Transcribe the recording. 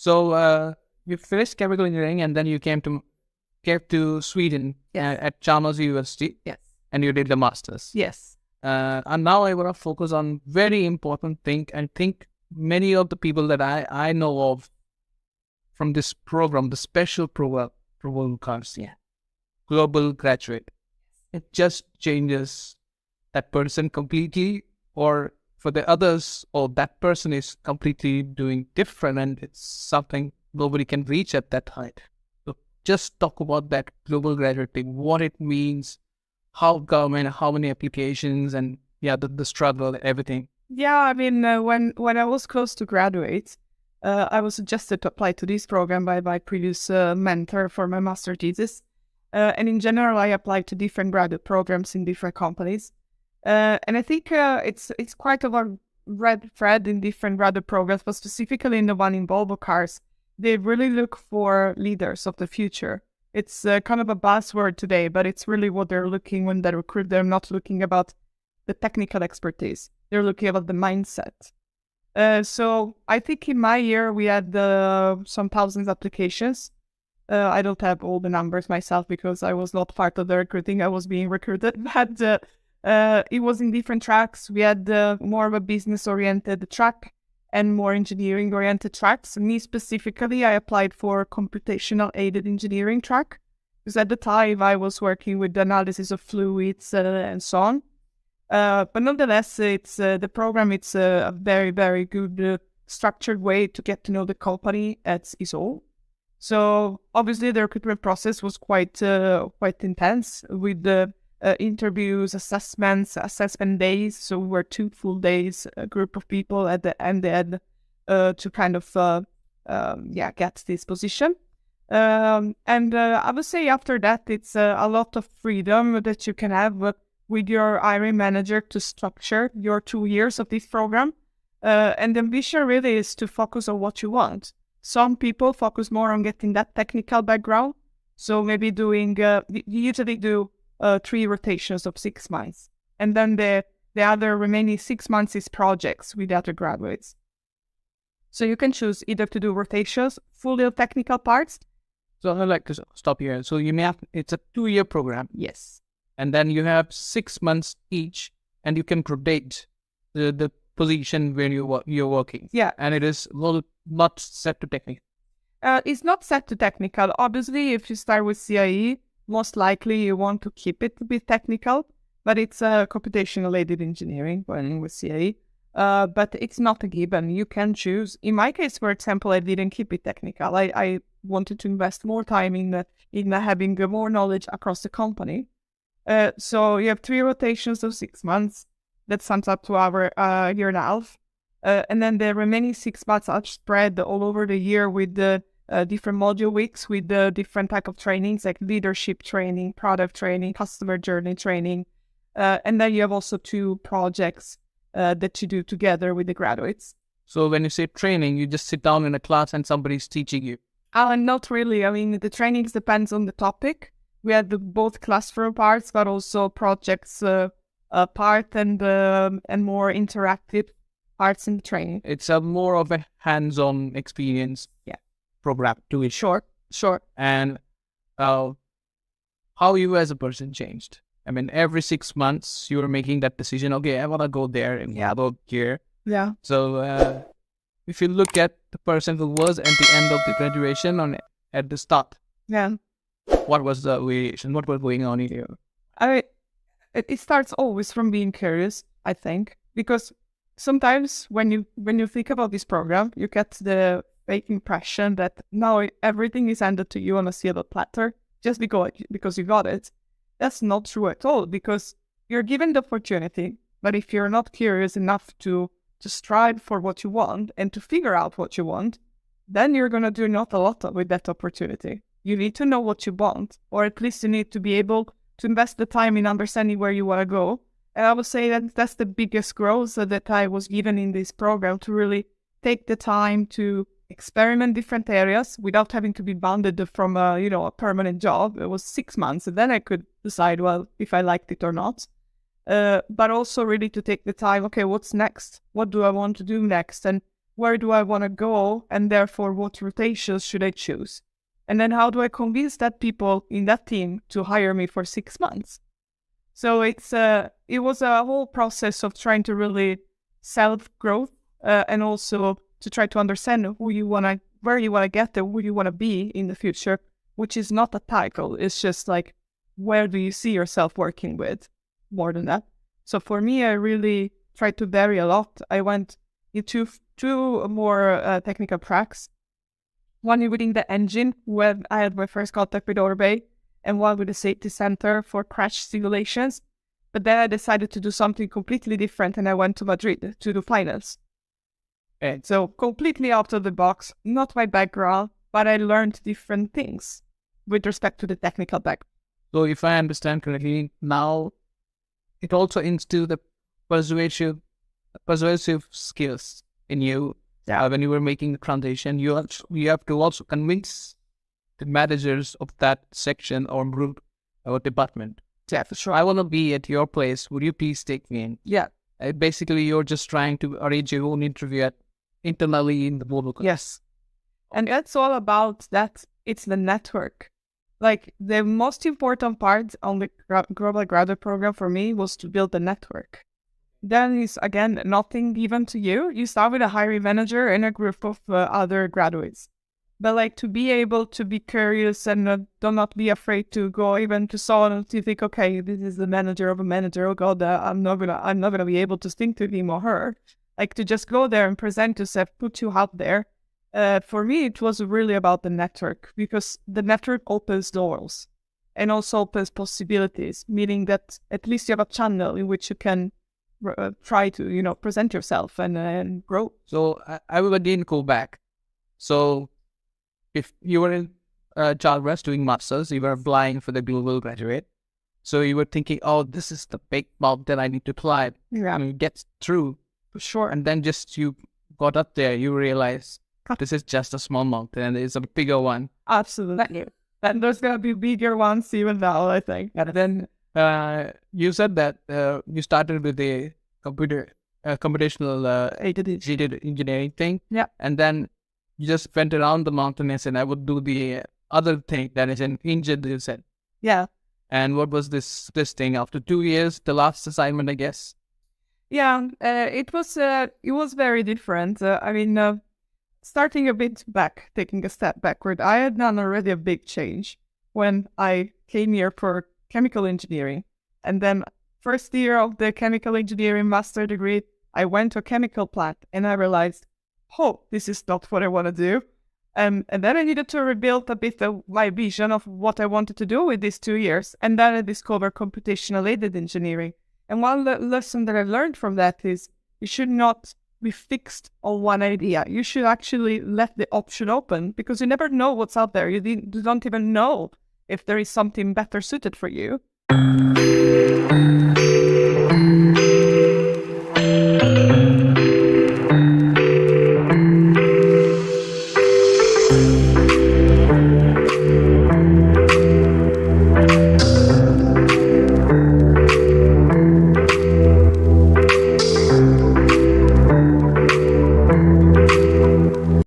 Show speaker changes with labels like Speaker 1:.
Speaker 1: So you finished chemical engineering, and then you came to Sweden at Chalmers University.
Speaker 2: Yes.
Speaker 1: And you did the masters.
Speaker 2: Yes.
Speaker 1: And now I want to focus on very important thing, and think many of the people that I know of from this program, the special program, VolvoCars, global graduate. It just changes that person completely, or for the others, or that person is completely doing different, and it's something nobody can reach at that height. So just talk about that global graduate thing, what it means, how come and how many applications, and the struggle, everything.
Speaker 2: Yeah, I mean, when I was close to graduate, I was suggested to apply to this program by my previous mentor for my master thesis. And in general, I applied to different graduate programs in different companies. And I think it's quite of a red thread in different graduate programs, but specifically in the one in VolvoCars, they really look for leaders of the future. It's kind of a buzzword today, but it's really what they're looking when they recruit. They're not looking about the technical expertise. They're looking about the mindset. So I think in my year, we had some thousands of applications. I don't have all the numbers myself because I was not part of the recruiting. I was being recruited, but it was in different tracks. We had more of a business-oriented track and more engineering-oriented tracks. Me specifically, I applied for computational aided engineering track because at the time I was working with the analysis of fluids and so on. But nonetheless, it's the program. It's a very, very good structured way to get to know the company as is all. So obviously, the recruitment process was quite intense with the interviews, assessment days. So we were 2 full days, a group of people at the end to kind of get this position. And I would say after that, it's a lot of freedom that you can have with your hiring manager to structure your 2 years of this program. And the ambition really is to focus on what you want. Some people focus more on getting that technical background. So maybe doing, you usually do 3 rotations of 6 months. And then the other remaining 6 months is projects with other graduates. So you can choose either to do rotations, fully of technical parts.
Speaker 1: So I'd like to stop here. So it's a 2-year program.
Speaker 2: Yes.
Speaker 1: And then you have 6 months each, and you can rotate the position where you're working.
Speaker 2: Yeah.
Speaker 1: And it is not set to technical.
Speaker 2: It's not set to technical. Obviously, if you start with CIE, most likely you want to keep it to be technical, but it's computational aided engineering when with CIE. But it's not a given. You can choose. In my case, for example, I didn't keep it technical. I wanted to invest more time in having more knowledge across the company. So you have 3 rotations of 6 months. That sums up to our year and a half. And then the remaining 6 months are spread all over the year with the different module weeks with the different type of trainings like leadership training, product training, customer journey training. And then you have also 2 projects that you do together with the graduates.
Speaker 1: So when you say training, you just sit down in a class and somebody's teaching you?
Speaker 2: Not really. I mean, the trainings depends on the topic. We had both classroom parts, but also projects part and more interactive parts in the training.
Speaker 1: It's a more of a hands-on experience program to it.
Speaker 2: Sure.
Speaker 1: And how you as a person changed? I mean, every 6 months you were making that decision. Okay, I want to go there and go here.
Speaker 2: Yeah.
Speaker 1: So if you look at the person who was at the end of the graduation at the start, what was the variation? What was going on here?
Speaker 2: It starts always from being curious, I think, because sometimes when you think about this program, you get the fake impression that now everything is handed to you on a silver platter just because you got it. That's not true at all, because you're given the opportunity, but if you're not curious enough to strive for what you want and to figure out what you want, then you're going to do not a lot with that opportunity. You need to know what you want, or at least you need to be able to invest the time in understanding where you want to go. And I would say that that's the biggest growth that I was given in this program, to really take the time to experiment different areas without having to be bounded from a permanent job. It was 6 months, and then I could decide, well, if I liked it or not. But also really to take the time, okay, what's next? What do I want to do next? And where do I want to go, and therefore what rotations should I choose? And then how do I convince that people in that team to hire me for 6 months? So it was a whole process of trying to really self-growth and also to try to understand where you want to get there, who you want to be in the future, which is not a title. It's just like, where do you see yourself working with more than that? So for me, I really tried to vary a lot. I went into two more technical tracks. One within the engine, where I had my first contact with Orbay, and one with the safety center for crash simulations. But then I decided to do something completely different, and I went to Madrid to do finance. And so completely out of the box, not my background, but I learned different things with respect to the technical background.
Speaker 1: So if I understand correctly, now it also instilled the persuasive skills in you.
Speaker 2: Yeah.
Speaker 1: When you were making the transition, you have to also convince the managers of that section or group or department.
Speaker 2: Yeah, for sure.
Speaker 1: I want to be at your place. Would you please take me in?
Speaker 2: Yeah.
Speaker 1: Basically, you're just trying to arrange your own interview internally in the VolvoCars.
Speaker 2: Yes. And that's all about that. It's the network. Like, the most important part on the Global Graduate Program for me was to build the network. Then is, again, nothing given to you. You start with a hiring manager and a group of other graduates. But like, to be able to be curious and do not be afraid to go even to someone to think, okay, this is the manager of a manager. Oh God, I'm not gonna be able to speak to him or her. Like, to just go there and present yourself, put you out there. For me, it was really about the network, because the network opens doors and also opens possibilities, meaning that at least you have a channel in which you can try to, present yourself and grow.
Speaker 1: So I will again go back. So if you were in Charles doing masters, you were applying for the global graduate. So you were thinking, oh, this is the big mountain I need to climb.
Speaker 2: Yeah.
Speaker 1: And get through.
Speaker 2: For sure.
Speaker 1: And then just you got up there, you realize this is just a small mountain and it's a bigger one.
Speaker 2: Absolutely. And there's going to be bigger ones even now, I think.
Speaker 1: And then you said that you started with the computational aided engineering thing.
Speaker 2: Yeah.
Speaker 1: And then you just went around the mountain and said, I would do the other thing that is an engine, you said.
Speaker 2: Yeah.
Speaker 1: And what was this thing? After 2 years, the last assignment, I guess?
Speaker 2: Yeah, it was very different. Starting a bit back, taking a step backward, I had done already a big change when I came here for chemical engineering. And then first year of the chemical engineering master degree, I went to a chemical plant and I realized, oh, this is not what I want to do. And then I needed to rebuild a bit of my vision of what I wanted to do with these 2 years. And then I discovered computational aided engineering. And one lesson that I learned from that is you should not be fixed on one idea. You should actually let the option open, because you never know what's out there. You don't even know if there is something better suited for you.